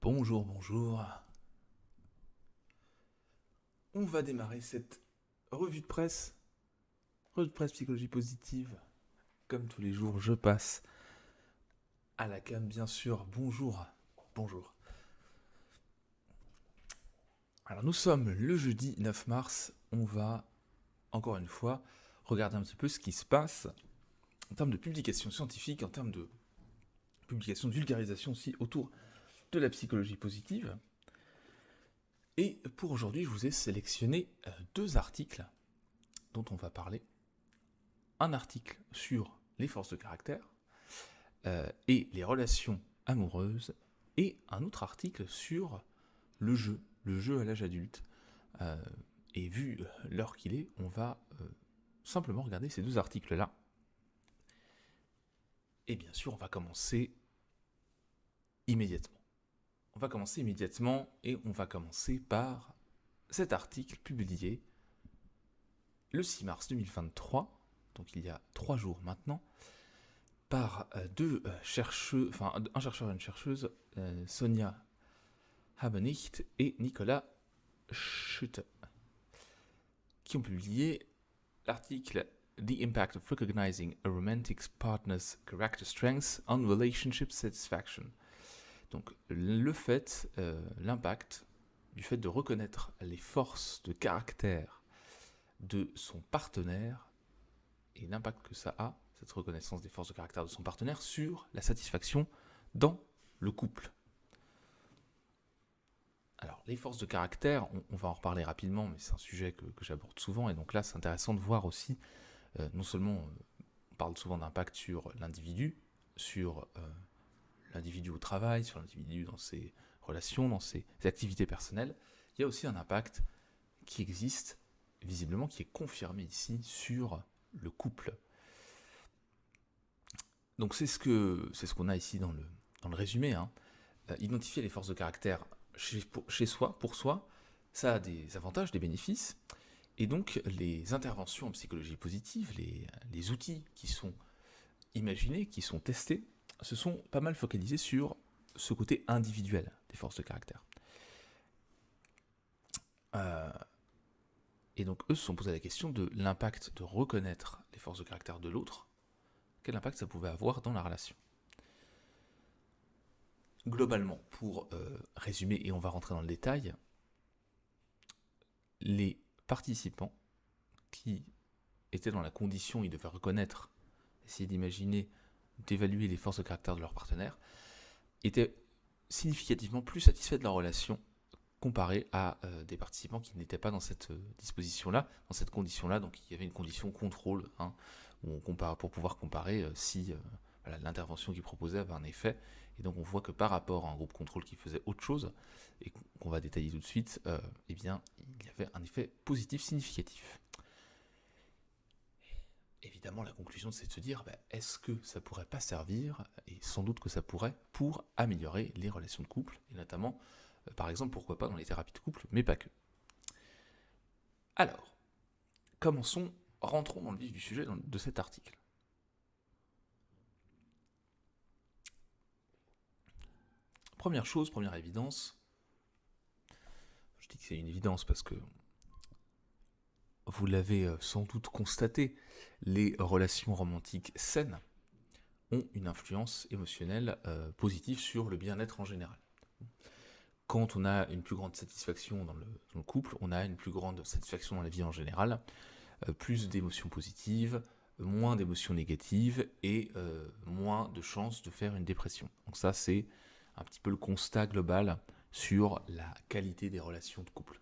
Bonjour, bonjour. On va démarrer cette revue de presse psychologie positive. Comme tous les jours, je passe à la cam, bien sûr. Bonjour, bonjour. Alors nous sommes le jeudi 9 mars. On va, encore une fois, regarder un petit peu ce qui se passe en termes de publications scientifiques, en termes de publications de vulgarisation aussi autour de la psychologie positive. Et pour aujourd'hui, je vous ai sélectionné deux articles dont on va parler. Un article sur les forces de caractère et les relations amoureuses, et un autre article sur le jeu à l'âge adulte. Et vu l'heure qu'il est, on va simplement regarder ces deux articles-là. Et bien sûr, on va commencer immédiatement. Et on va commencer par cet article publié le 6 mars 2023, donc il y a 3 jours maintenant, par un chercheur et une chercheuse, Sonja Habenicht et Nicolas Schutte, qui ont publié l'article The Impact of Recognizing a Romantic Partner's Character Strengths on Relationship Satisfaction. Donc l'impact du fait de reconnaître les forces de caractère de son partenaire et l'impact que ça a, cette reconnaissance des forces de caractère de son partenaire, sur la satisfaction dans le couple. Alors, les forces de caractère, on va en reparler rapidement, mais c'est un sujet que j'aborde souvent, et donc là, c'est intéressant de voir aussi, non seulement on parle souvent d'impact sur l'individu au travail, sur l'individu dans ses relations, dans ses activités personnelles, il y a aussi un impact qui existe, visiblement, qui est confirmé ici, sur le couple. Donc c'est ce qu'on a ici dans le résumé, hein. Identifier les forces de caractère chez soi, pour soi, ça a des avantages, des bénéfices, et donc les interventions en psychologie positive, les outils qui sont imaginés, qui sont testés, se sont pas mal focalisés sur ce côté individuel des forces de caractère. Et donc eux se sont posé la question de l'impact de reconnaître les forces de caractère de l'autre, quel impact ça pouvait avoir dans la relation. Globalement, pour résumer, et on va rentrer dans le détail, les participants qui étaient dans la condition, ils devaient reconnaître, essayer d'imaginer, d'évaluer les forces de caractère de leur partenaire, étaient significativement plus satisfaits de leur relation comparé à des participants qui n'étaient pas dans cette disposition-là, dans cette condition-là. Donc il y avait une condition contrôle, hein, où on compare, pour pouvoir comparer si l'intervention qu'ils proposaient avait un effet. Et donc on voit que par rapport à un groupe contrôle qui faisait autre chose, et qu'on va détailler tout de suite, eh bien, il y avait un effet positif significatif. Évidemment, la conclusion, c'est de se dire, est-ce que ça pourrait pas servir, et sans doute que ça pourrait, pour améliorer les relations de couple, et notamment, par exemple, pourquoi pas dans les thérapies de couple, mais pas que. Alors, rentrons dans le vif du sujet de cet article. Première chose, première évidence, je dis que c'est une évidence parce que vous l'avez sans doute constaté, les relations romantiques saines ont une influence émotionnelle positive sur le bien-être en général. Quand on a une plus grande satisfaction dans le couple, on a une plus grande satisfaction dans la vie en général, plus d'émotions positives, moins d'émotions négatives et moins de chances de faire une dépression. Donc ça, c'est un petit peu le constat global sur la qualité des relations de couple.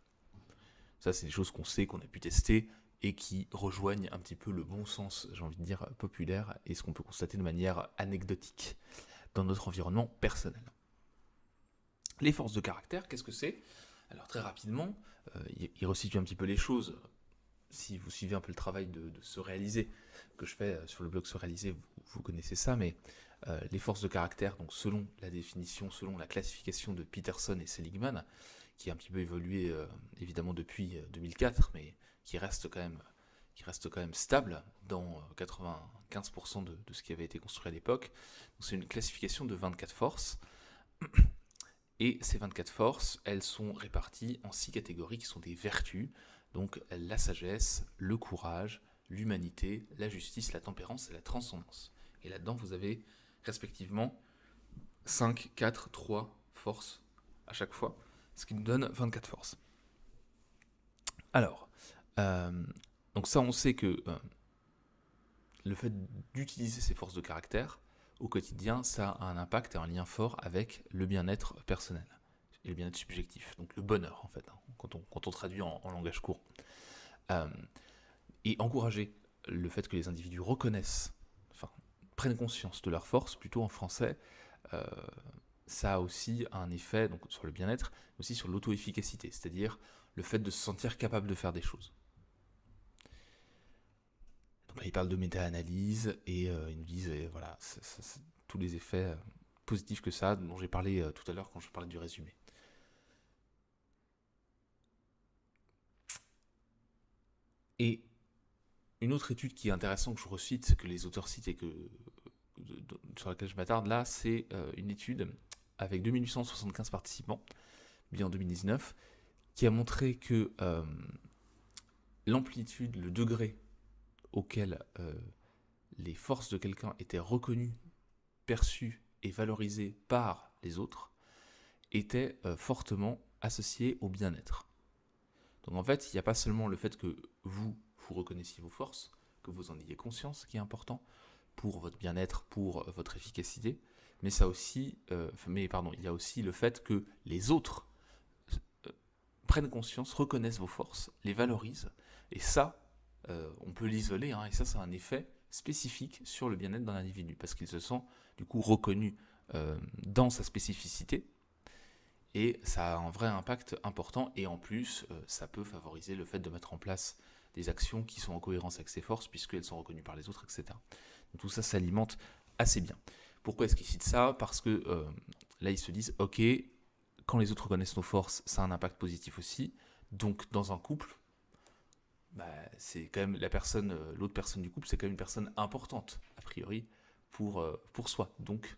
Ça, c'est des choses qu'on sait, qu'on a pu tester et qui rejoignent un petit peu le bon sens, j'ai envie de dire, populaire, et ce qu'on peut constater de manière anecdotique dans notre environnement personnel. Les forces de caractère, qu'est-ce que c'est ? Alors très rapidement, il resitue un petit peu les choses. Si vous suivez un peu le travail de se réaliser que je fais sur le blog Se Réaliser, vous connaissez ça, mais les forces de caractère, donc selon la définition, selon la classification de Peterson et Seligman, qui a un petit peu évolué évidemment depuis 2004, mais qui reste quand même stable dans 95% de ce qui avait été construit à l'époque. Donc c'est une classification de 24 forces. Et ces 24 forces, elles sont réparties en 6 catégories qui sont des vertus, donc la sagesse, le courage, l'humanité, la justice, la tempérance et la transcendance. Et là-dedans, vous avez respectivement 5, 4, 3 forces à chaque fois, ce qui nous donne 24 forces. Alors, donc ça, on sait que le fait d'utiliser ces forces de caractère au quotidien, ça a un impact et un lien fort avec le bien-être personnel et le bien-être subjectif, donc le bonheur en fait, hein, quand on traduit en langage courant. Et encourager le fait que les individus reconnaissent, enfin, prennent conscience de leurs forces, plutôt en français, ça a aussi un effet donc, sur le bien-être, mais aussi sur l'auto-efficacité, c'est-à-dire le fait de se sentir capable de faire des choses. Donc là, ils parlent de méta-analyse et ils nous disent voilà, c'est tous les effets positifs que ça, dont j'ai parlé tout à l'heure quand je parlais du résumé. Et une autre étude qui est intéressante que je recite, que les auteurs citent et sur laquelle je m'attarde là, c'est une étude avec 2875 participants, bien en 2019, qui a montré que l'amplitude, le degré auquel les forces de quelqu'un étaient reconnues, perçues et valorisées par les autres était fortement associé au bien-être. Donc en fait, il n'y a pas seulement le fait que vous reconnaissiez vos forces, que vous en ayez conscience, qui est important pour votre bien-être, pour votre efficacité, mais il y a aussi le fait que les autres prennent conscience, reconnaissent vos forces, les valorisent, et ça, on peut l'isoler, hein, et ça, c'est un effet spécifique sur le bien-être d'un individu, parce qu'il se sent du coup reconnu dans sa spécificité, et ça a un vrai impact important, et en plus, ça peut favoriser le fait de mettre en place des actions qui sont en cohérence avec ses forces, puisqu'elles sont reconnues par les autres, etc. Donc tout ça s'alimente assez bien. Pourquoi est-ce qu'ils citent ça? Parce que là, ils se disent, ok, quand les autres reconnaissent nos forces, ça a un impact positif aussi. Donc dans un couple, c'est quand même l'autre personne du couple, c'est quand même une personne importante, a priori, pour soi. Donc,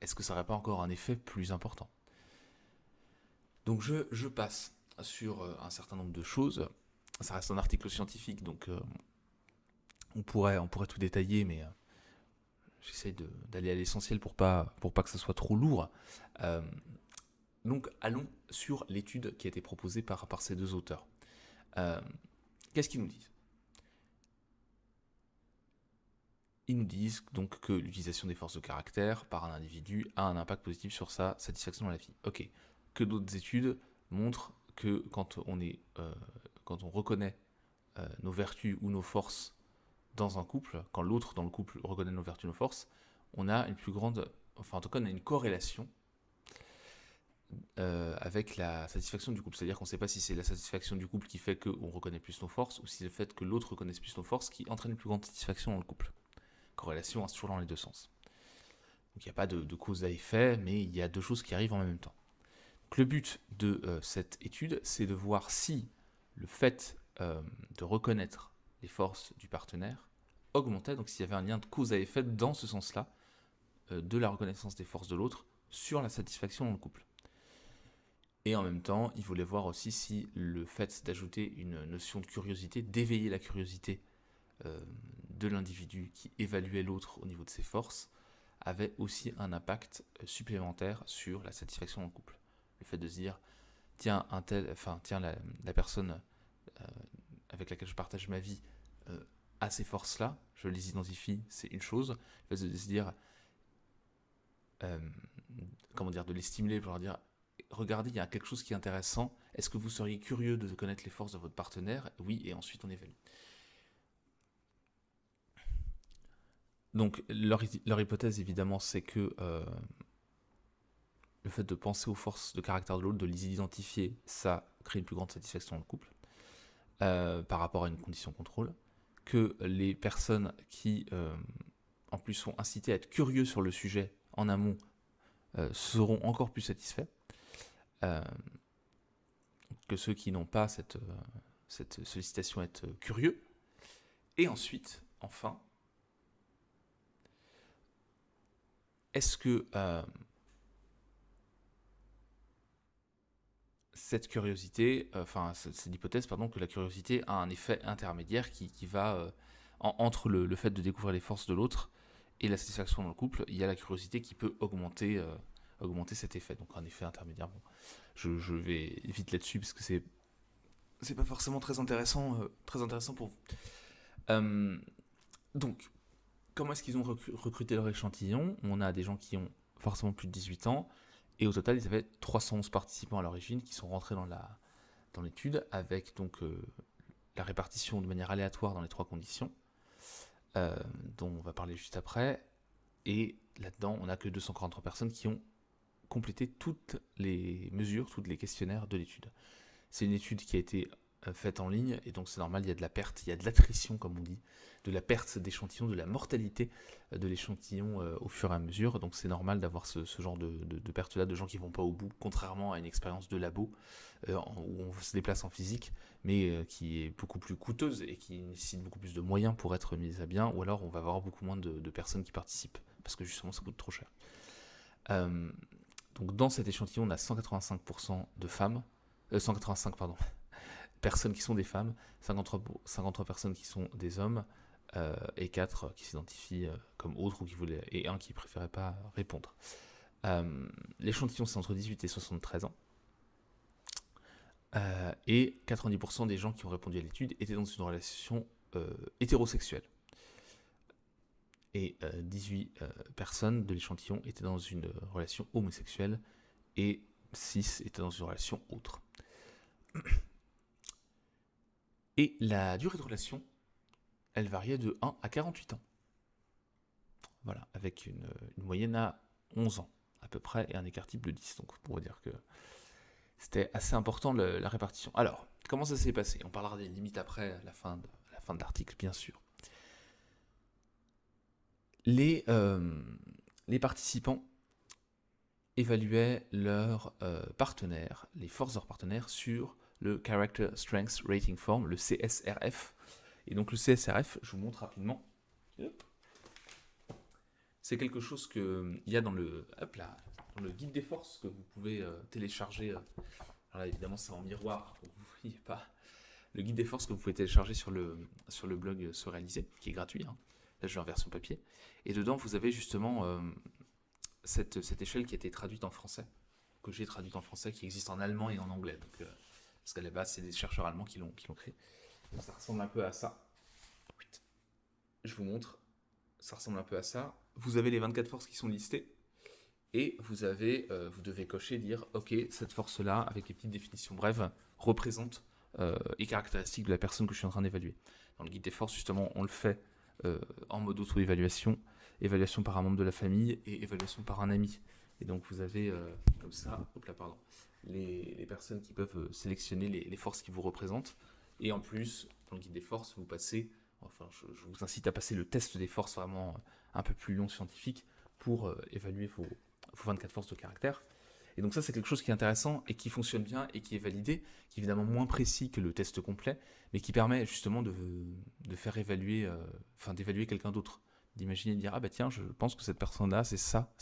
est-ce que ça n'aurait pas encore un effet plus important? Donc je passe sur un certain nombre de choses. Ça reste un article scientifique, donc on pourrait tout détailler, mais j'essaie d'aller à l'essentiel pour pas que ce soit trop lourd. Donc allons sur l'étude qui a été proposée par ces deux auteurs. Qu'est-ce qu'ils nous disent? Ils nous disent donc que l'utilisation des forces de caractère par un individu a un impact positif sur sa satisfaction dans la vie. Ok. Que d'autres études montrent que quand on reconnaît nos vertus ou nos forces dans un couple, quand l'autre dans le couple reconnaît nos vertus, nos forces, on a une plus grande, enfin en tout cas on a une corrélation avec la satisfaction du couple. C'est-à-dire qu'on ne sait pas si c'est la satisfaction du couple qui fait qu'on reconnaît plus nos forces, ou si c'est le fait que l'autre reconnaisse plus nos forces qui entraîne une plus grande satisfaction dans le couple. Corrélation hein, toujours dans les deux sens. Donc il n'y a pas de cause à effet, mais il y a deux choses qui arrivent en même temps. Donc, le but de cette étude, c'est de voir si le fait de reconnaître les forces du partenaire augmentait, donc s'il y avait un lien de cause à effet dans ce sens-là, de la reconnaissance des forces de l'autre sur la satisfaction dans le couple. Et en même temps, il voulait voir aussi si le fait d'ajouter une notion de curiosité, d'éveiller la curiosité de l'individu qui évaluait l'autre au niveau de ses forces, avait aussi un impact supplémentaire sur la satisfaction dans le couple. Le fait de se dire, tiens, la personne avec laquelle je partage ma vie a ces forces-là, je les identifie, c'est une chose. Le fait de se dire, de les stimuler pour leur dire, regardez, il y a quelque chose qui est intéressant, est-ce que vous seriez curieux de connaître les forces de votre partenaire? Oui, et ensuite on évalue. Donc leur hypothèse évidemment c'est que le fait de penser aux forces de caractère de l'autre, de les identifier, ça crée une plus grande satisfaction dans le couple par rapport à une condition contrôle, que les personnes qui en plus sont incitées à être curieux sur le sujet en amont seront encore plus satisfaits que ceux qui n'ont pas cette sollicitation à être curieux. Et ensuite, enfin, est-ce que cette curiosité, c'est l'hypothèse, pardon, que la curiosité a un effet intermédiaire qui va entre le fait de découvrir les forces de l'autre et la satisfaction dans le couple. Il y a la curiosité qui peut augmenter cet effet. Donc un effet intermédiaire. Bon, je vais vite là-dessus parce que c'est pas forcément très intéressant pour vous. Donc, comment est-ce qu'ils ont recruté leur échantillon? On a des gens qui ont forcément plus de 18 ans, et au total, ils avaient 311 participants à l'origine qui sont rentrés dans l'étude, avec donc la répartition de manière aléatoire dans les 3 conditions, dont on va parler juste après, et là-dedans, on n'a que 243 personnes qui ont complété toutes les mesures, tous les questionnaires de l'étude. C'est une étude qui a été faite en ligne, et donc c'est normal, il y a de la perte, il y a de l'attrition, comme on dit, de la perte d'échantillons, de la mortalité de l'échantillon au fur et à mesure, donc c'est normal d'avoir ce genre de perte-là, de gens qui ne vont pas au bout, contrairement à une expérience de labo, où on se déplace en physique, mais qui est beaucoup plus coûteuse et qui nécessite beaucoup plus de moyens pour être mise à bien, ou alors on va avoir beaucoup moins de personnes qui participent, parce que justement ça coûte trop cher. Donc dans cet échantillon, on a 185% de femmes, 185 personnes qui sont des femmes, 53 personnes qui sont des hommes, et 4 qui s'identifient comme autres, et 1 qui ne préférait pas répondre. L'échantillon, c'est entre 18 et 73 ans. Et 90% des gens qui ont répondu à l'étude étaient dans une relation hétérosexuelle. Et 18 personnes de l'échantillon étaient dans une relation homosexuelle, et 6 étaient dans une relation autre. Et la durée de relation, elle variait de 1 à 48 ans. Voilà, avec une moyenne à 11 ans, à peu près, et un écart type de 10. Donc, pour vous dire que c'était assez important la répartition. Alors, comment ça s'est passé? On parlera des limites après, à la fin de l'article, bien sûr. Les participants évaluaient leurs partenaires, les forces de leurs partenaires, sur le Character Strength Rating Form, le CSRF. Et donc le CSRF, je vous montre rapidement. C'est quelque chose qu'il y a dans le guide des forces que vous pouvez télécharger. Alors là, évidemment, c'est en miroir, donc vous ne voyez pas. Le guide des forces que vous pouvez télécharger sur le blog Se Réaliser, qui est gratuit. Hein. Là, je l'ai en version papier. Et dedans, vous avez justement cette échelle qui a été traduite en français, que j'ai traduite en français, qui existe en allemand et en anglais. Donc, parce qu'à la base, c'est des chercheurs allemands qui l'ont créé. Donc, ça ressemble un peu à ça. Je vous montre. Ça ressemble un peu à ça. Vous avez les 24 forces qui sont listées. Et vous devez cocher, dire, ok, cette force-là, avec les petites définitions brèves, représente les caractéristiques de la personne que je suis en train d'évaluer. Dans le guide des forces, justement, on le fait en mode auto-évaluation, évaluation par un membre de la famille et évaluation par un ami. Et donc vous avez comme ça, les personnes qui peuvent sélectionner les forces qui vous représentent. Et en plus, dans le guide des forces, vous passez, je vous incite à passer le test des forces vraiment un peu plus long scientifique pour évaluer vos 24 forces de caractère. Et donc ça, c'est quelque chose qui est intéressant et qui fonctionne bien et qui est validé, qui est évidemment moins précis que le test complet, mais qui permet justement de faire évaluer, d'évaluer quelqu'un d'autre, d'imaginer, de dire, ah bah tiens, je pense que cette personne-là, c'est ça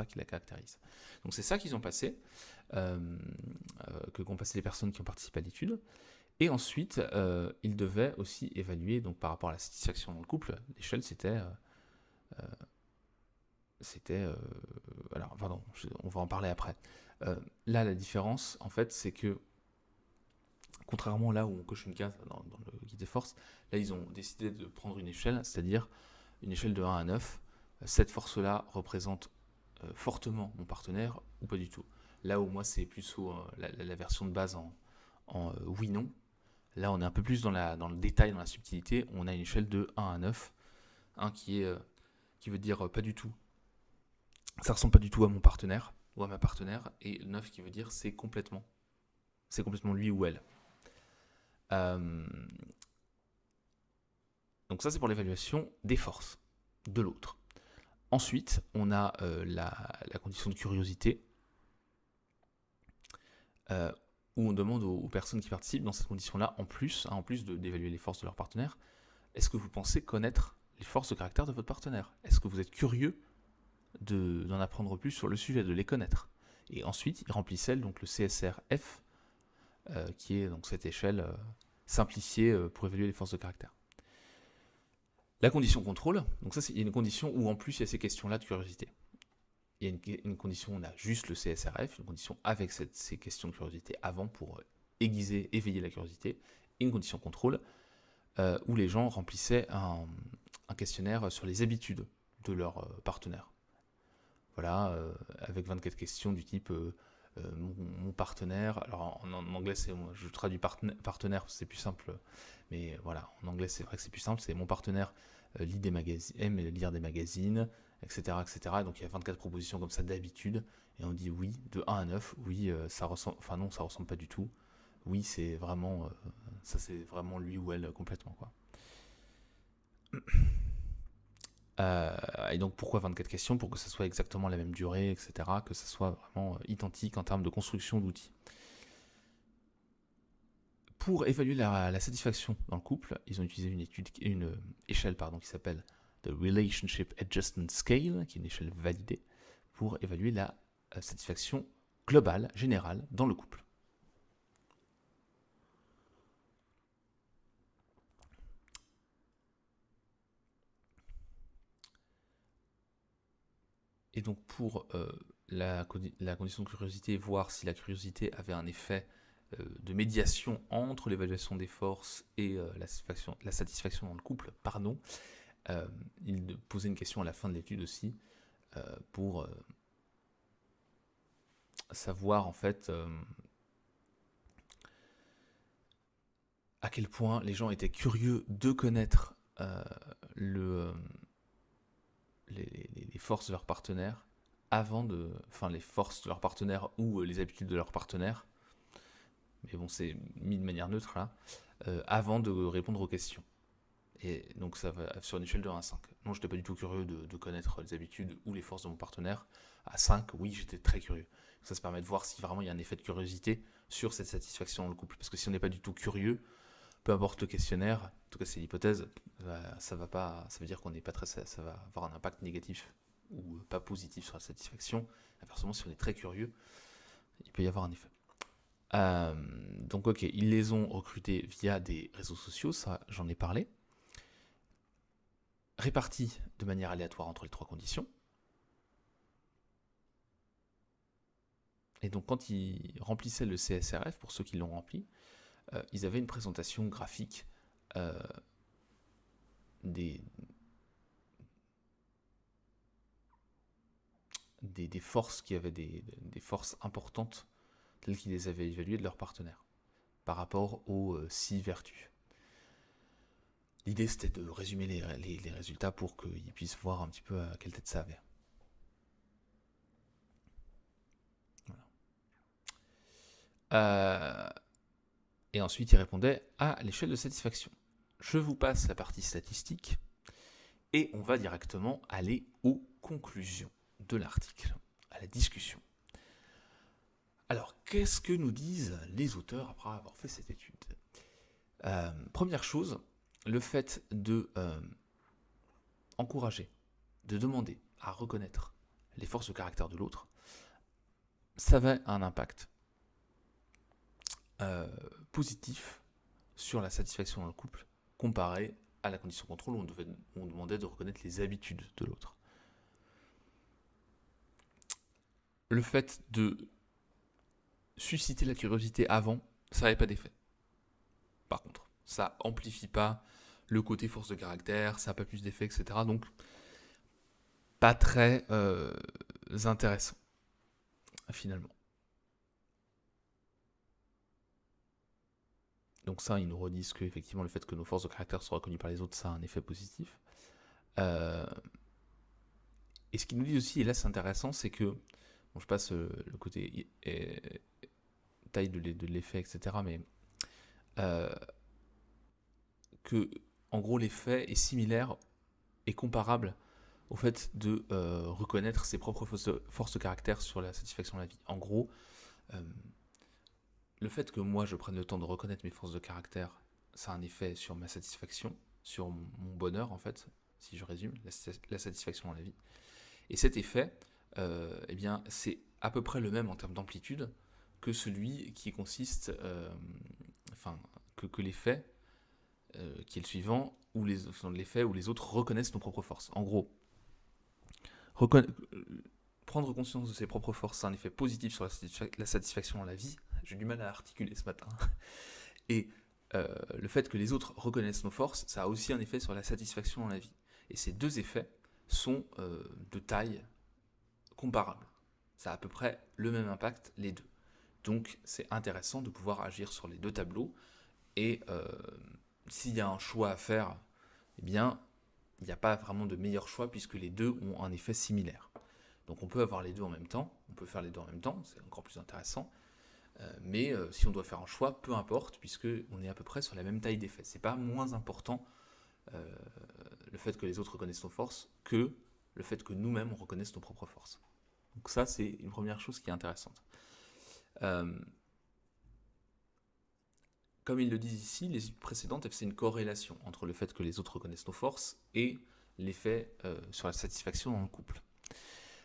qui la caractérise. Donc c'est ça qu'ils ont passé, qu'ont passé les personnes qui ont participé à l'étude. Et ensuite, ils devaient aussi évaluer, donc par rapport à la satisfaction dans le couple, l'échelle c'était... on va en parler après. Là, la différence, en fait, c'est que, contrairement là où on coche une case dans le guide des forces, là, ils ont décidé de prendre une échelle, c'est-à-dire une échelle de 1 à 9. Cette force-là représente fortement mon partenaire ou pas du tout. Là où moi, c'est plus la version de base en oui-non. Là, on est un peu plus dans le détail, dans la subtilité. On a une échelle de 1 à 9. 1 qui veut dire pas du tout. Ça ressemble pas du tout à mon partenaire ou à ma partenaire, et 9 qui veut dire c'est complètement lui ou elle. Donc ça, c'est pour l'évaluation des forces de l'autre. Ensuite, on a la condition de curiosité, où on demande aux personnes qui participent dans cette condition-là, en plus d'évaluer les forces de leur partenaire, est-ce que vous pensez connaître les forces de caractère de votre partenaire? Est-ce que vous êtes curieux d'en apprendre plus sur le sujet, de les connaître? Et ensuite, ils remplissaient donc le CSRF qui est donc cette échelle simplifiée pour évaluer les forces de caractère. La condition contrôle, donc ça c'est une condition où en plus il y a ces questions-là de curiosité. Il y a une condition où on a juste le CSRF, une condition avec ces questions de curiosité avant pour aiguiser, éveiller la curiosité, et une condition contrôle où les gens remplissaient un questionnaire sur les habitudes de leurs partenaires. Voilà, avec 24 questions du type mon partenaire, alors en anglais je traduis partenaire parce que c'est plus simple, mais voilà, en anglais c'est vrai que c'est plus simple, c'est mon partenaire aime lire des magazines, etc., etc. Donc il y a 24 propositions comme ça d'habitude, et on dit oui, de 1 à 9, oui, ça ressemble, enfin non, ça ressemble pas du tout, oui, c'est vraiment, ça c'est vraiment lui ou elle complètement, quoi. Et donc pourquoi 24 questions? Pour que ça soit exactement la même durée, etc., que ça soit vraiment identique en termes de construction d'outils. Pour évaluer la satisfaction dans le couple, ils ont utilisé une échelle qui s'appelle The Relationship Adjustment Scale, qui est une échelle validée, pour évaluer la satisfaction globale, générale, dans le couple. Et donc pour la condition de curiosité, voir si la curiosité avait un effet de médiation entre l'évaluation des forces et la satisfaction dans le couple, il posait une question à la fin de l'étude aussi pour savoir en fait à quel point les gens étaient curieux de connaître les forces de leur partenaire les forces de leur partenaire ou les habitudes de leur partenaire, mais bon, c'est mis de manière neutre là, avant de répondre aux questions. Et donc ça va sur une échelle de 1 à 5. Non, j'étais pas du tout curieux de connaître les habitudes ou les forces de mon partenaire. À 5, oui, j'étais très curieux. Ça se permet de voir si vraiment il y a un effet de curiosité sur cette satisfaction dans le couple. Parce que si on n'est pas du tout curieux, peu importe le questionnaire, en tout cas c'est l'hypothèse, ça veut dire qu'on n'est pas très, ça va avoir un impact négatif ou pas positif sur la satisfaction. Inversement, si on est très curieux, il peut y avoir un effet. Donc ok, ils les ont recrutés via des réseaux sociaux, ça j'en ai parlé. Répartis de manière aléatoire entre les 3 conditions. Et donc quand ils remplissaient le CSRF, pour ceux qui l'ont rempli, ils avaient une présentation graphique des forces qui avaient des forces importantes telles qu'ils les avaient évaluées de leurs partenaires par rapport aux 6 vertus. L'idée c'était de résumer les résultats pour qu'ils puissent voir un petit peu à quelle tête ça avait. Voilà. Et ensuite ils répondaient à l'échelle de satisfaction. Je vous passe la partie statistique et on va directement aller aux conclusions de l'article, à la discussion. Alors, qu'est-ce que nous disent les auteurs après avoir fait cette étude? Première chose, le fait de encourager, de demander à reconnaître les forces de caractère de l'autre, ça avait un impact positif sur la satisfaction dans le couple, comparé à la condition contrôle où on demandait de reconnaître les habitudes de l'autre. Le fait de susciter la curiosité avant, ça n'avait pas d'effet. Par contre, ça amplifie pas le côté force de caractère, ça n'a pas plus d'effet, etc. Donc, pas très intéressant, finalement. Donc ça, ils nous redisent que effectivement le fait que nos forces de caractère soient reconnues par les autres, ça a un effet positif. Et ce qu'ils nous disent aussi, et là c'est intéressant, c'est que, bon, je passe le côté taille de l'effet, etc., mais que, en gros, l'effet est similaire et comparable au fait de reconnaître ses propres forces de caractère sur la satisfaction de la vie. En gros, le fait que moi je prenne le temps de reconnaître mes forces de caractère, ça a un effet sur ma satisfaction, sur mon bonheur en fait, si je résume, la satisfaction dans la vie. Et cet effet, eh bien, c'est à peu près le même en termes d'amplitude que celui qui consiste, que l'effet qui est le suivant, l'effet où les autres reconnaissent nos propres forces. En gros, prendre conscience de ses propres forces, c'est un effet positif sur la satisfaction dans la vie. J'ai du mal à articuler ce matin. Et le fait que les autres reconnaissent nos forces, ça a aussi un effet sur la satisfaction dans la vie. Et ces deux effets sont de taille comparable. Ça a à peu près le même impact, les deux. Donc c'est intéressant de pouvoir agir sur les deux tableaux. Et s'il y a un choix à faire, eh bien, il n'y a pas vraiment de meilleur choix puisque les deux ont un effet similaire. Donc on peut avoir les deux en même temps, on peut faire les deux en même temps, c'est encore plus intéressant. Mais si on doit faire un choix, peu importe, puisqu'on est à peu près sur la même taille d'effet. C'est pas moins important le fait que les autres reconnaissent nos forces que le fait que nous-mêmes on reconnaisse nos propres forces. Donc ça, c'est une première chose qui est intéressante. Comme ils le disent ici, les études précédentes, c'est une corrélation entre le fait que les autres reconnaissent nos forces et l'effet sur la satisfaction dans le couple.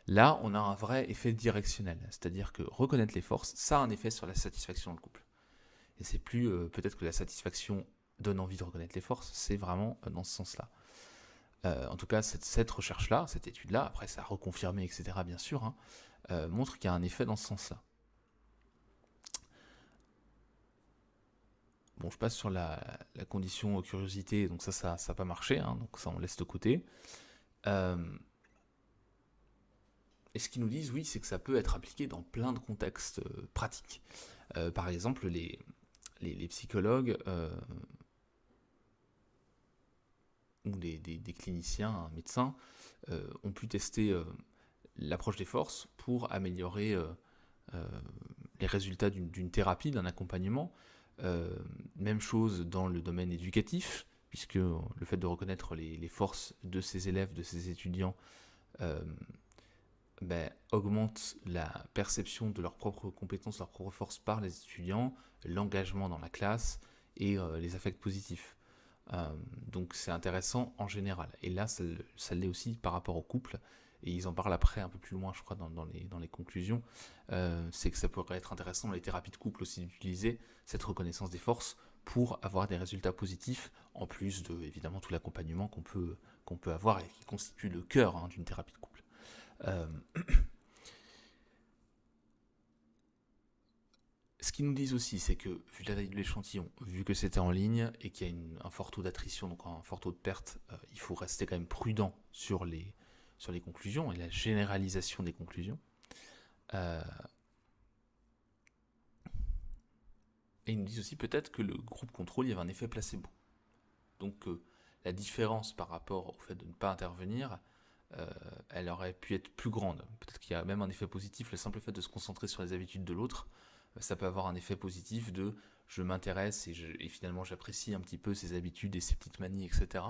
Là, on a un vrai effet directionnel, c'est-à-dire que reconnaître les forces, ça a un effet sur la satisfaction dans le couple. Et c'est plus peut-être que la satisfaction donne envie de reconnaître les forces, c'est vraiment dans ce sens-là. En tout cas, cette recherche-là, cette étude-là, après ça a reconfirmé, etc., bien sûr, montre qu'il y a un effet dans ce sens-là. Bon, je passe sur la condition curiosité, donc ça n'a pas marché, donc ça on laisse de côté. Et ce qu'ils nous disent, oui, c'est que ça peut être appliqué dans plein de contextes pratiques. Par exemple, les psychologues ou des cliniciens, médecins, ont pu tester l'approche des forces pour améliorer les résultats d'une thérapie, d'un accompagnement. Même chose dans le domaine éducatif, puisque le fait de reconnaître les forces de ses élèves, de ses étudiants, augmente la perception de leurs propres compétences, leurs propres forces par les étudiants, l'engagement dans la classe et les affects positifs. Donc c'est intéressant en général. Et là, ça l'est aussi par rapport au couple. Et ils en parlent après un peu plus loin, je crois, dans les conclusions. C'est que ça pourrait être intéressant dans les thérapies de couple aussi d'utiliser cette reconnaissance des forces pour avoir des résultats positifs, en plus de, évidemment, tout l'accompagnement qu'on peut avoir et qui constitue le cœur d'une thérapie de couple. Ce qu'ils nous disent aussi, c'est que, vu la taille de l'échantillon, vu que c'était en ligne et qu'il y a un fort taux d'attrition, donc un fort taux de perte, il faut rester quand même prudent sur les conclusions et la généralisation des conclusions. Et ils nous disent aussi peut-être que le groupe contrôle, il y avait un effet placebo. Donc la différence par rapport au fait de ne pas intervenir, elle aurait pu être plus grande. Peut-être qu'il y a même un effet positif, le simple fait de se concentrer sur les habitudes de l'autre, ça peut avoir un effet positif de je m'intéresse et finalement j'apprécie un petit peu ses habitudes et ses petites manies, etc.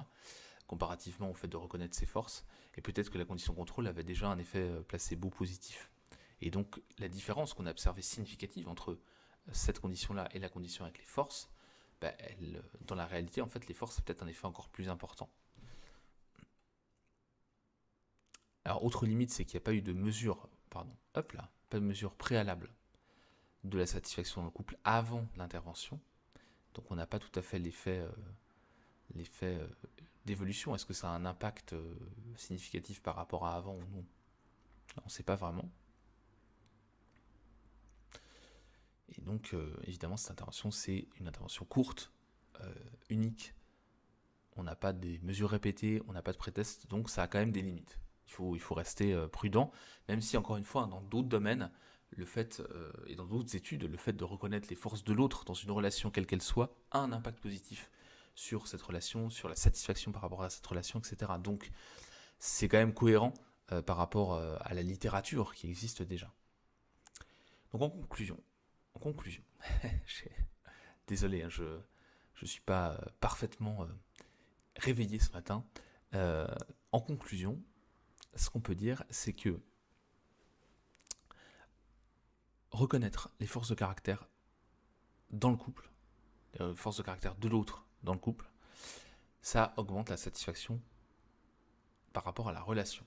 Comparativement au fait de reconnaître ses forces. Et peut-être que la condition contrôle avait déjà un effet placebo positif. Et donc la différence qu'on a observée significative entre cette condition-là et la condition avec les forces, dans la réalité, en fait, les forces, c'est peut-être un effet encore plus important. Alors, autre limite, c'est qu'il n'y a pas eu de mesure, pas de mesure préalable de la satisfaction dans le couple avant l'intervention. Donc, on n'a pas tout à fait l'effet d'évolution. Est-ce que ça a un impact significatif par rapport à avant ou non? On ne sait pas vraiment. Et donc, évidemment, cette intervention, c'est une intervention courte, unique. On n'a pas des mesures répétées, on n'a pas de pré-test, donc ça a quand même des limites. Il faut rester prudent, même si, encore une fois, dans d'autres domaines, le fait, et dans d'autres études, le fait de reconnaître les forces de l'autre dans une relation quelle qu'elle soit, a un impact positif sur cette relation, sur la satisfaction par rapport à cette relation, etc. Donc, c'est quand même cohérent par rapport à la littérature qui existe déjà. Donc, en conclusion, désolé, je ne suis pas parfaitement réveillé ce matin. En conclusion, ce qu'on peut dire, c'est que reconnaître les forces de caractère dans le couple, les forces de caractère de l'autre dans le couple, ça augmente la satisfaction par rapport à la relation.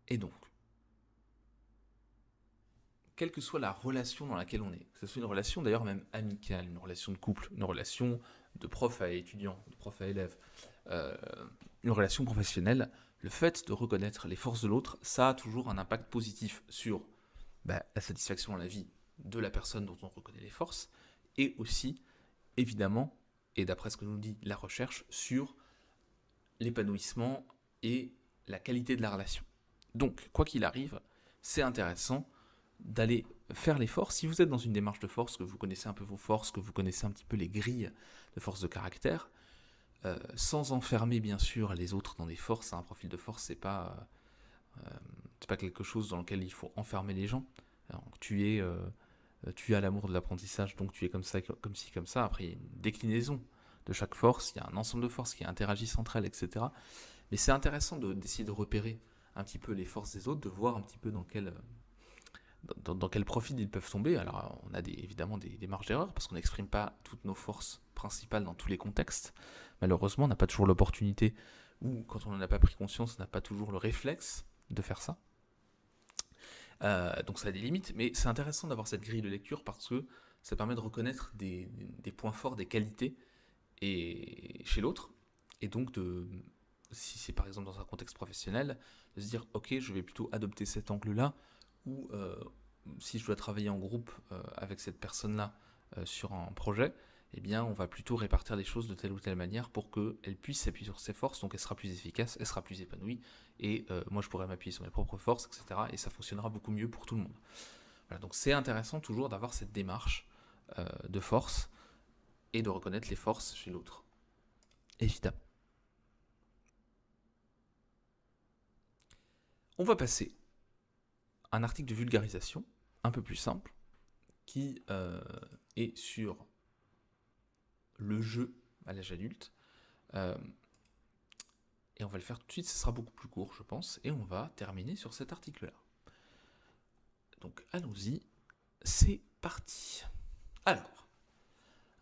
Et donc, quelle que soit la relation dans laquelle on est, que ce soit une relation d'ailleurs même amicale, une relation de couple, une relation de prof à étudiant, de prof à élève, euh, une relation professionnelle, le fait de reconnaître les forces de l'autre, ça a toujours un impact positif sur la satisfaction dans la vie de la personne dont on reconnaît les forces, et aussi, évidemment, et d'après ce que nous dit la recherche, sur l'épanouissement et la qualité de la relation. Donc, quoi qu'il arrive, c'est intéressant d'aller faire l'effort. Si vous êtes dans une démarche de force, que vous connaissez un peu vos forces, que vous connaissez un petit peu les grilles de force de caractère, sans enfermer bien sûr les autres dans des forces, un profil de force, c'est pas quelque chose dans lequel il faut enfermer les gens. Alors, tu as l'amour de l'apprentissage, donc tu es comme ça, comme ci, comme ça. Après, il y a une déclinaison de chaque force, il y a un ensemble de forces qui interagissent entre elles, etc. Mais c'est intéressant d'essayer de repérer un petit peu les forces des autres, de voir un petit peu dans quel profil ils peuvent tomber. Alors, on a évidemment des marges d'erreur, parce qu'on n'exprime pas toutes nos forces principales dans tous les contextes. Malheureusement, on n'a pas toujours l'opportunité, ou quand on n'en a pas pris conscience, on n'a pas toujours le réflexe de faire ça. Donc ça a des limites, mais c'est intéressant d'avoir cette grille de lecture parce que ça permet de reconnaître des points forts, des qualités chez l'autre, et donc si c'est par exemple dans un contexte professionnel, de se dire ok, je vais plutôt adopter cet angle-là, ou si je dois travailler en groupe avec cette personne-là sur un projet, eh bien on va plutôt répartir les choses de telle ou telle manière pour qu'elle puisse s'appuyer sur ses forces, donc elle sera plus efficace, elle sera plus épanouie, et moi je pourrai m'appuyer sur mes propres forces, etc. Et ça fonctionnera beaucoup mieux pour tout le monde. Voilà, donc c'est intéressant toujours d'avoir cette démarche de force et de reconnaître les forces chez l'autre. Évidemment. On va passer à un article de vulgarisation un peu plus simple qui est sur le jeu à l'âge adulte. Et on va le faire tout de suite, ce sera beaucoup plus court, je pense, et on va terminer sur cet article-là. Donc allons-y, c'est parti. Alors,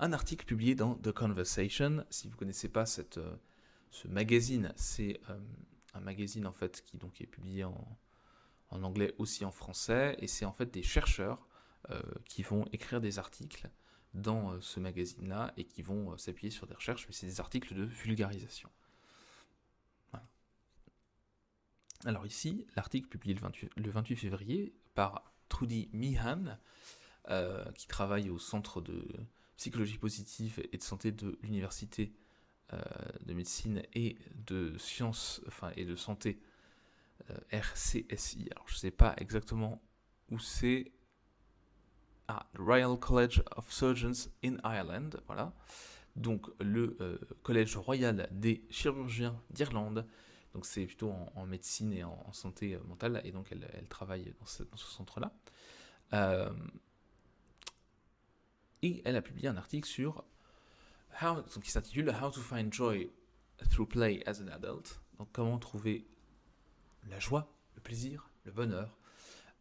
un article publié dans The Conversation. Si vous ne connaissez pas ce magazine, c'est un magazine en fait qui donc est publié en anglais aussi en français, et c'est en fait des chercheurs qui vont écrire des articles dans ce magazine-là et qui vont s'appuyer sur des recherches, mais c'est des articles de vulgarisation. Voilà. Alors ici, l'article publié le 28 février par Trudy Meehan, qui travaille au Centre de psychologie positive et de santé de l'Université de médecine et de sciences, et de santé RCSI. Alors je ne sais pas exactement où c'est. The Royal College of Surgeons in Ireland, voilà. Donc le Collège royal des chirurgiens d'Irlande. Donc c'est plutôt en médecine et en santé mentale, et donc elle travaille dans ce centre-là. Et elle a publié un article sur qui s'intitule How to find joy through play as an adult. Donc comment trouver la joie, le plaisir, le bonheur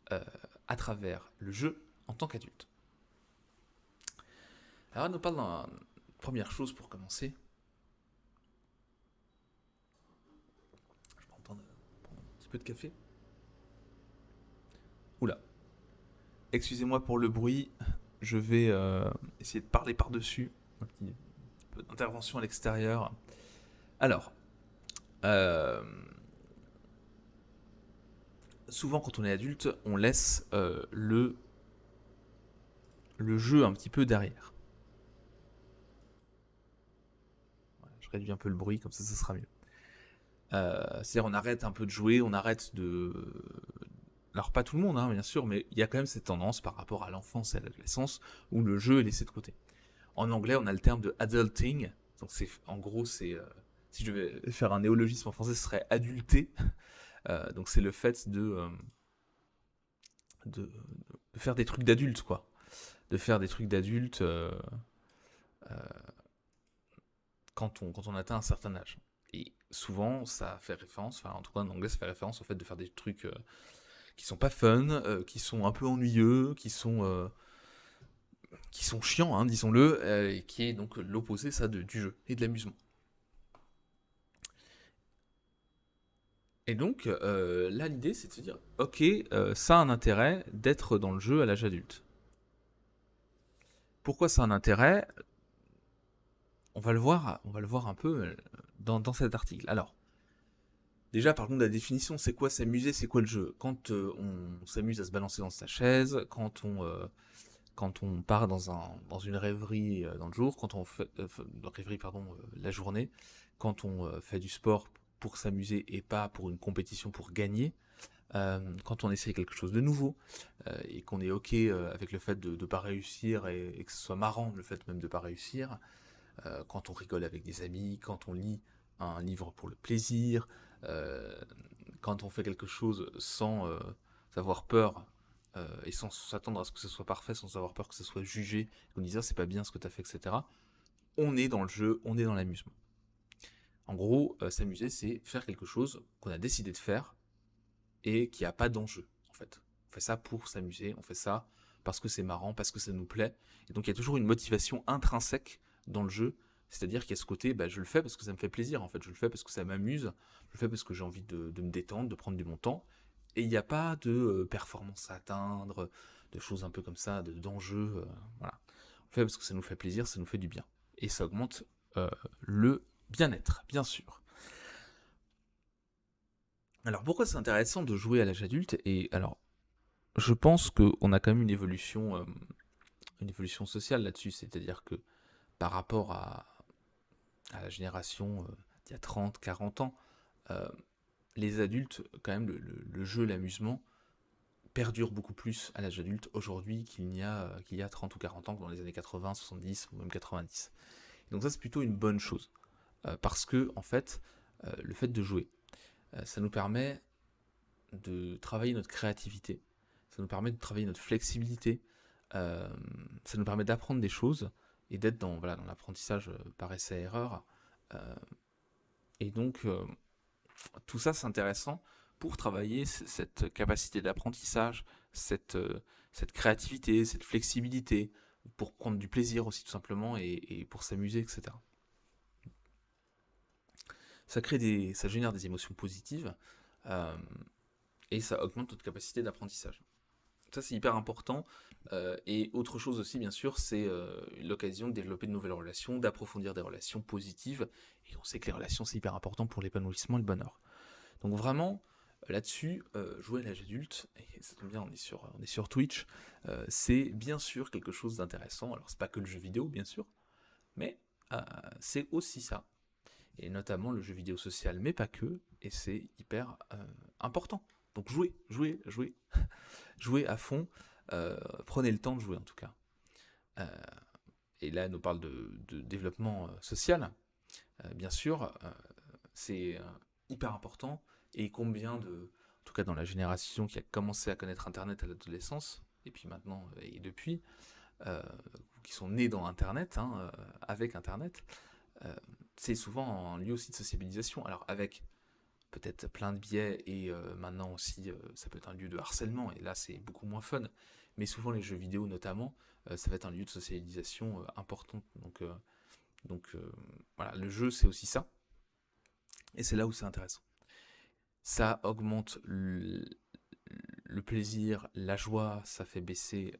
à travers le jeu en tant qu'adulte. Alors elle nous parle d'une première chose pour commencer. Je vais prendre un petit peu de café. Oula. Excusez-moi pour le bruit, je vais essayer de parler par-dessus. Un petit peu d'intervention à l'extérieur. Alors, souvent quand on est adulte, on laisse le jeu un petit peu derrière. Voilà, je réduis un peu le bruit, comme ça sera mieux. C'est-à-dire on arrête un peu de jouer, on arrête de... Alors pas tout le monde, bien sûr, mais il y a quand même cette tendance par rapport à l'enfance et à l'adolescence où le jeu est laissé de côté. En anglais, on a le terme de adulting, donc en gros, si je devais faire un néologisme en français, ce serait adulter. Donc c'est le fait de faire des trucs d'adultes, quoi. De faire des trucs d'adultes quand on atteint un certain âge. Et souvent, ça fait référence, en tout cas en anglais, ça fait référence au fait de faire des trucs qui sont pas fun, qui sont un peu ennuyeux, qui sont chiants, disons-le, et qui est donc l'opposé, ça, du jeu et de l'amusement. Et donc, là, l'idée, c'est de se dire, ok, ça a un intérêt d'être dans le jeu à l'âge adulte. Pourquoi ça a un intérêt? On va le voir un peu dans cet article. Alors, déjà, parlons de la définition. C'est quoi s'amuser? C'est quoi le jeu? Quand on s'amuse à se balancer dans sa chaise, quand on part dans une rêverie dans le jour, quand on fait, rêverie, pardon, la journée, quand on fait du sport pour s'amuser et pas pour une compétition pour gagner, quand on essaie quelque chose de nouveau et qu'on est ok avec le fait de ne pas réussir et que ce soit marrant le fait même de ne pas réussir, quand on rigole avec des amis, quand on lit un livre pour le plaisir, euh, quand on fait quelque chose sans avoir peur et sans s'attendre à ce que ce soit parfait, sans avoir peur que ce soit jugé, qu'on dise ah, c'est pas bien ce que tu as fait, etc. On est dans le jeu, on est dans l'amusement. En gros, s'amuser, c'est faire quelque chose qu'on a décidé de faire et qui n'a pas d'enjeu, en fait. On fait ça pour s'amuser, on fait ça parce que c'est marrant, parce que ça nous plaît. Et donc il y a toujours une motivation intrinsèque dans le jeu, c'est-à-dire qu'il y a ce côté, bah, je le fais parce que ça me fait plaisir, en fait, je le fais parce que ça m'amuse, je le fais parce que j'ai envie de me détendre, de prendre du bon temps. Et il n'y a pas de performance à atteindre, de choses un peu comme ça, d'enjeux. Voilà. On le fait parce que ça nous fait plaisir, ça nous fait du bien. Et ça augmente le bien-être, bien sûr. Alors pourquoi c'est intéressant de jouer à l'âge adulte? Et alors, je pense qu'on a quand même une évolution sociale là-dessus, c'est-à-dire que par rapport à la génération d'il y a 30, 40 ans, euh, les adultes, quand même, le jeu, l'amusement, perdure beaucoup plus à l'âge adulte aujourd'hui qu'il y a 30 ou 40 ans, dans les années 80, 70 ou même 90. Et donc ça, c'est plutôt une bonne chose, parce que, en fait, le fait de jouer, ça nous permet de travailler notre créativité, ça nous permet de travailler notre flexibilité, euh, ça nous permet d'apprendre des choses et d'être voilà, dans l'apprentissage par essai-erreur. Euh, et donc, tout ça, c'est intéressant pour travailler cette capacité d'apprentissage, cette créativité, cette flexibilité, pour prendre du plaisir aussi tout simplement et pour s'amuser, etc. Ça génère des émotions positives euh, et ça augmente notre capacité d'apprentissage. Ça, c'est hyper important. Et autre chose aussi, bien sûr, c'est l'occasion de développer de nouvelles relations, d'approfondir des relations positives. Et on sait que les relations, c'est hyper important pour l'épanouissement et le bonheur. Donc vraiment, là-dessus, jouer à l'âge adulte, et ça tombe bien, on est sur Twitch, c'est bien sûr quelque chose d'intéressant. Alors, c'est pas que le jeu vidéo, bien sûr, mais c'est aussi ça. Et notamment le jeu vidéo social, mais pas que. Et c'est hyper important. Donc jouez, jouez, jouez. Jouez à fond, prenez le temps de jouer en tout cas. Euh, et là, on nous parle de développement social, bien sûr, c'est hyper important. Et combien en tout cas dans la génération qui a commencé à connaître Internet à l'adolescence, et puis maintenant, et depuis, euh, qui sont nés dans Internet, hein, avec Internet, euh, c'est souvent un lieu aussi de sociabilisation. Alors avec peut-être plein de biais et maintenant aussi ça peut être un lieu de harcèlement et là c'est beaucoup moins fun, mais souvent les jeux vidéo notamment ça va être un lieu de socialisation important, donc voilà, le jeu c'est aussi ça et c'est là où c'est intéressant. Ça augmente le plaisir, la joie, ça fait baisser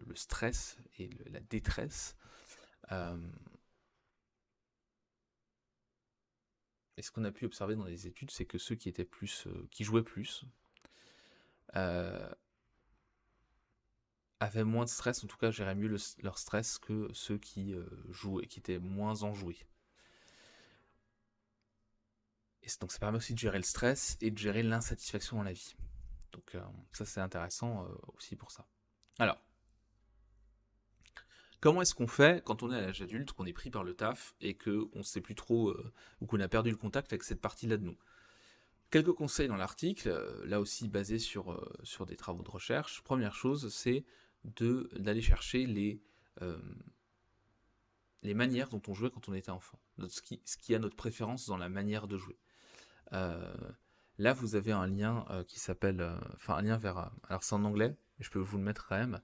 le stress et la détresse. Euh, et ce qu'on a pu observer dans les études, c'est que ceux qui étaient plus, qui jouaient plus, euh, avaient moins de stress, en tout cas géraient mieux leur stress que ceux qui jouaient, qui étaient moins enjoués. Et donc ça permet aussi de gérer le stress et de gérer l'insatisfaction dans la vie. Donc ça c'est intéressant aussi pour ça. Alors, comment est-ce qu'on fait quand on est à l'âge adulte, qu'on est pris par le taf et qu'on ne sait plus trop, ou qu'on a perdu le contact avec cette partie-là de nous? Quelques conseils dans l'article, là aussi basés sur des travaux de recherche. Première chose, c'est d'aller chercher les manières dont on jouait quand on était enfant, ce qui a notre préférence dans la manière de jouer. Euh, Là, vous avez un lien qui s'appelle, enfin un lien vers, alors c'est en anglais, mais je peux vous le mettre quand même,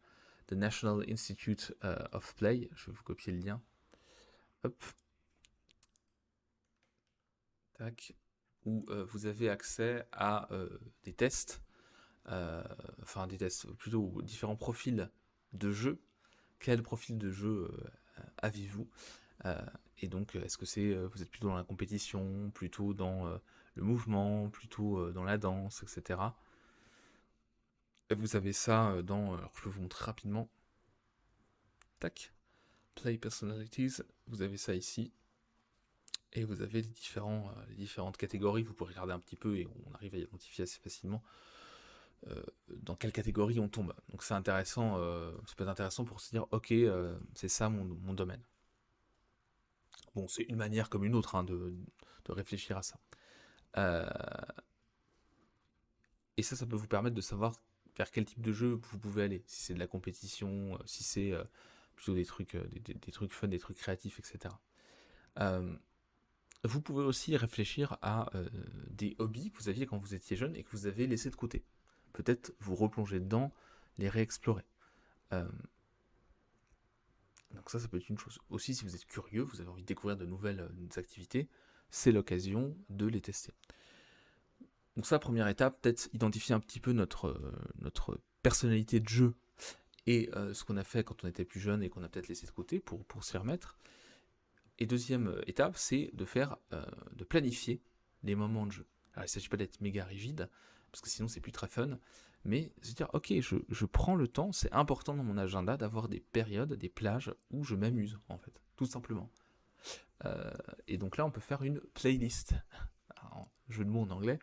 The National Institute of Play. Je vais vous copier le lien. Hop, tac. où vous avez accès à des tests, enfin des tests, plutôt différents profils de jeu. Quel profil de jeu avez-vous? Et donc, est-ce que vous êtes plutôt dans la compétition, plutôt dans le mouvement, plutôt dans la danse, etc. Et vous avez ça alors je peux vous montrer rapidement. Tac. Play Personalities, vous avez ça ici. Et vous avez les différentes catégories. Vous pouvez regarder un petit peu et on arrive à identifier assez facilement dans quelle catégorie on tombe. Donc c'est intéressant, ça peut être intéressant pour se dire, ok, c'est ça mon domaine. Bon, c'est une manière comme une autre hein, de réfléchir à ça. Et ça peut vous permettre de savoir vers quel type de jeu vous pouvez aller. Si c'est de la compétition, si c'est plutôt des trucs, des trucs fun, des trucs créatifs, etc. Vous pouvez aussi réfléchir à des hobbies que vous aviez quand vous étiez jeune et que vous avez laissé de côté. Peut-être vous replonger dedans, les réexplorer. Donc ça peut être une chose. Aussi, si vous êtes curieux, vous avez envie de découvrir de nouvelles activités, c'est l'occasion de les tester. Donc ça, première étape, peut-être identifier un petit peu notre personnalité de jeu et ce qu'on a fait quand on était plus jeune et qu'on a peut-être laissé de côté pour s'y remettre. Et deuxième étape, c'est de planifier les moments de jeu. Alors il ne s'agit pas d'être méga rigide, parce que sinon c'est plus très fun, mais se dire, ok, je prends le temps, c'est important dans mon agenda d'avoir des périodes, des plages où je m'amuse, en fait, tout simplement. Et donc là, on peut faire une playlist, alors, jeu de mots en anglais,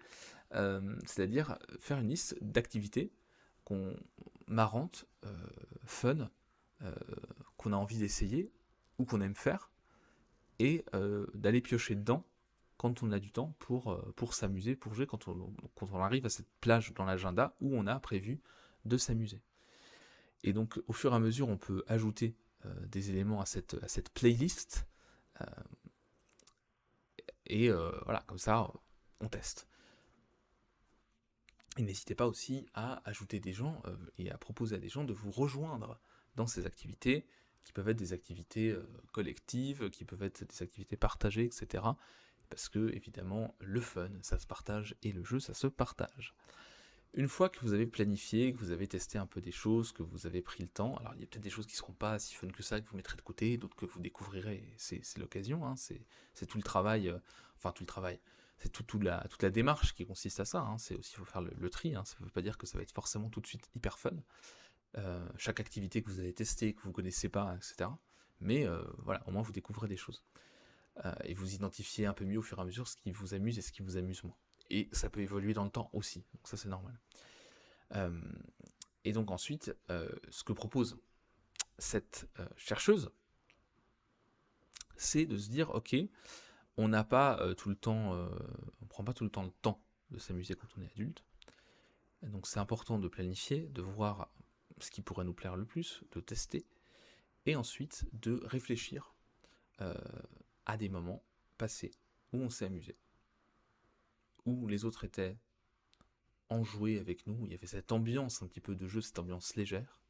c'est-à-dire faire une liste d'activités marrantes, fun, qu'on a envie d'essayer, ou qu'on aime faire, et d'aller piocher dedans quand on a du temps pour s'amuser, pour jouer, quand on arrive à cette plage dans l'agenda où on a prévu de s'amuser. Et donc au fur et à mesure, on peut ajouter des éléments à cette playlist, et voilà, comme ça, on teste. Et n'hésitez pas aussi à ajouter des gens et à proposer à des gens de vous rejoindre dans ces activités, qui peuvent être des activités collectives, qui peuvent être des activités partagées, etc. Parce que, évidemment, le fun, ça se partage, et le jeu, ça se partage. Une fois que vous avez planifié, que vous avez testé un peu des choses, que vous avez pris le temps, alors il y a peut-être des choses qui ne seront pas si fun que ça, que vous mettrez de côté, d'autres que vous découvrirez, c'est l'occasion, hein, c'est tout le travail, tout le travail, c'est toute la démarche qui consiste à ça, hein, c'est aussi, il faut faire le tri, hein, ça ne veut pas dire que ça va être forcément tout de suite hyper fun, chaque activité que vous avez testée, que vous ne connaissez pas, etc. Mais voilà, au moins vous découvrez des choses. Et vous identifiez un peu mieux au fur et à mesure ce qui vous amuse et ce qui vous amuse moins. Et ça peut évoluer dans le temps aussi, donc ça c'est normal. Et donc ensuite, ce que propose cette chercheuse, c'est de se dire, ok, on n'a pas tout le temps, on prend pas tout le temps de s'amuser quand on est adulte. Et donc c'est important de planifier, de voir ce qui pourrait nous plaire le plus, de tester, et ensuite de réfléchir à des moments passés où on s'est amusé, où les autres étaient enjoués avec nous, il y avait cette ambiance un petit peu de jeu, cette ambiance légère,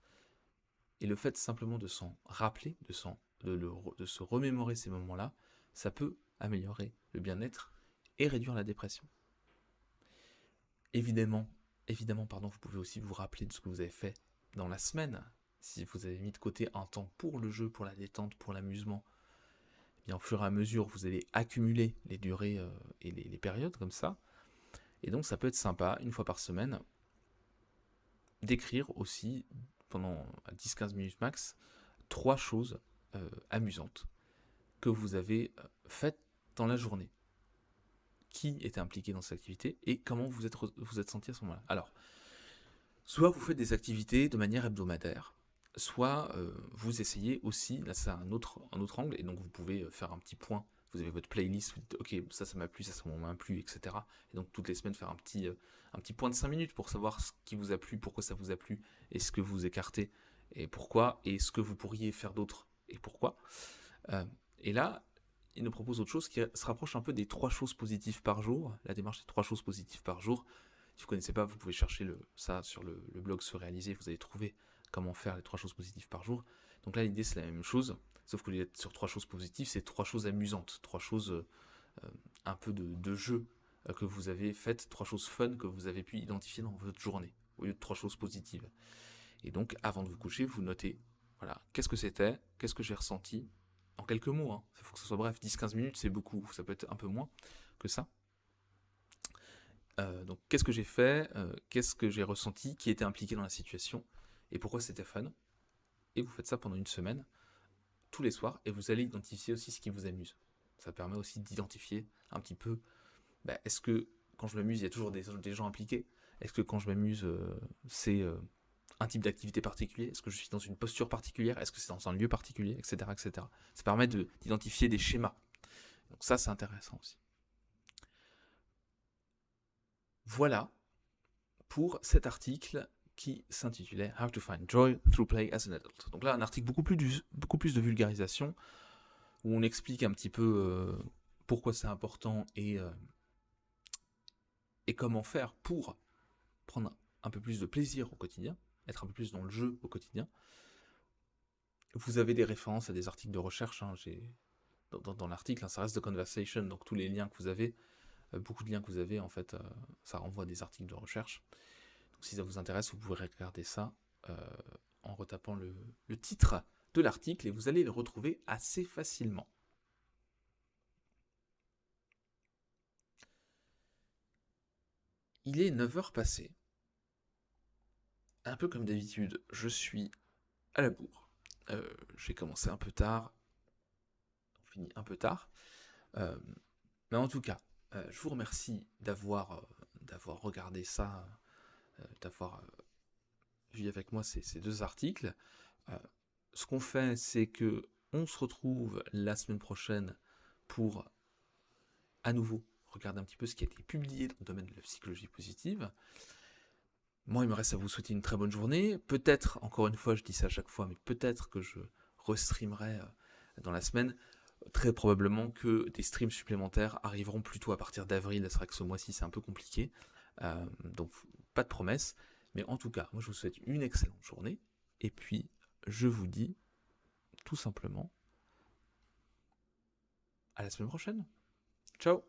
et le fait simplement de s'en rappeler, de se remémorer ces moments-là, ça peut améliorer le bien-être et réduire la dépression. Évidemment, vous pouvez aussi vous rappeler de ce que vous avez fait dans la semaine. Si vous avez mis de côté un temps pour le jeu, pour la détente, pour l'amusement, eh bien au fur et à mesure, vous allez accumuler les durées et les périodes comme ça. Et donc ça peut être sympa, une fois par semaine, d'écrire aussi, pendant 10-15 minutes max, 3 choses amusantes que vous avez faites dans la journée. Qui était impliqué dans cette activité et comment vous êtes senti à ce moment-là. Alors, soit vous faites des activités de manière hebdomadaire, soit vous essayez aussi, là c'est un autre angle, et donc vous pouvez faire un petit point, vous avez votre playlist, vous dites ok, ça m'a plu, ça m'a plu, etc. Et donc toutes les semaines faire un petit point de 5 minutes pour savoir ce qui vous a plu, pourquoi ça vous a plu, et ce que vous écartez, et pourquoi, et ce que vous pourriez faire d'autre, et pourquoi. Et là, il nous propose autre chose qui se rapproche un peu des 3 choses positives par jour, la démarche des 3 choses positives par jour. Si vous ne connaissez pas, vous pouvez chercher ça sur le blog Se Réaliser, vous allez trouver comment faire les 3 choses positives par jour. Donc là, l'idée, c'est la même chose, sauf que l'idée sur 3 choses positives, c'est 3 choses amusantes, 3 choses un peu de jeu que vous avez faites, 3 choses fun que vous avez pu identifier dans votre journée, au lieu de 3 choses positives. Et donc, avant de vous coucher, vous notez, voilà, qu'est-ce que c'était, qu'est-ce que j'ai ressenti, en quelques mots, hein. Il faut que ce soit bref, 10-15 minutes, c'est beaucoup, ça peut être un peu moins que ça. Donc, qu'est-ce que j'ai fait, qu'est-ce que j'ai ressenti, qui était impliqué dans la situation, et pourquoi c'était fun. Et vous faites ça pendant une semaine, tous les soirs, et vous allez identifier aussi ce qui vous amuse. Ça permet aussi d'identifier un petit peu, est-ce que quand je m'amuse, il y a toujours des gens impliqués? Est-ce que quand je m'amuse, c'est un type d'activité particulier? Est-ce que je suis dans une posture particulière? Est-ce que c'est dans un lieu particulier, etc., etc. Ça permet d'identifier des schémas. Donc ça, c'est intéressant aussi. Voilà pour cet article qui s'intitulait How to find joy through play as an adult. Donc là, un article beaucoup plus de vulgarisation, où on explique un petit peu pourquoi c'est important et comment faire pour prendre un peu plus de plaisir au quotidien, être un peu plus dans le jeu au quotidien. Vous avez des références à des articles de recherche, hein, dans l'article, hein, ça reste de conversation, donc tous les liens que vous avez, beaucoup de liens que vous avez, en fait, ça renvoie à des articles de recherche. Donc si ça vous intéresse, vous pouvez regarder ça en retapant le titre de l'article et vous allez le retrouver assez facilement. Il est 9h passées. Un peu comme d'habitude, je suis à la bourre. J'ai commencé un peu tard, on finit un peu tard. Mais en tout cas, je vous remercie d'avoir regardé ça, d'avoir vu avec moi ces 2 articles. Ce qu'on fait, c'est que on se retrouve la semaine prochaine pour à nouveau regarder un petit peu ce qui a été publié dans le domaine de la psychologie positive. Moi, il me reste à vous souhaiter une très bonne journée. Peut-être, encore une fois, je dis ça à chaque fois, mais peut-être que je restreamerai dans la semaine. Très probablement que des streams supplémentaires arriveront plutôt à partir d'avril. C'est vrai que ce mois-ci, c'est un peu compliqué. Donc, pas de promesses. Mais en tout cas, moi, je vous souhaite une excellente journée. Et puis, je vous dis tout simplement à la semaine prochaine. Ciao!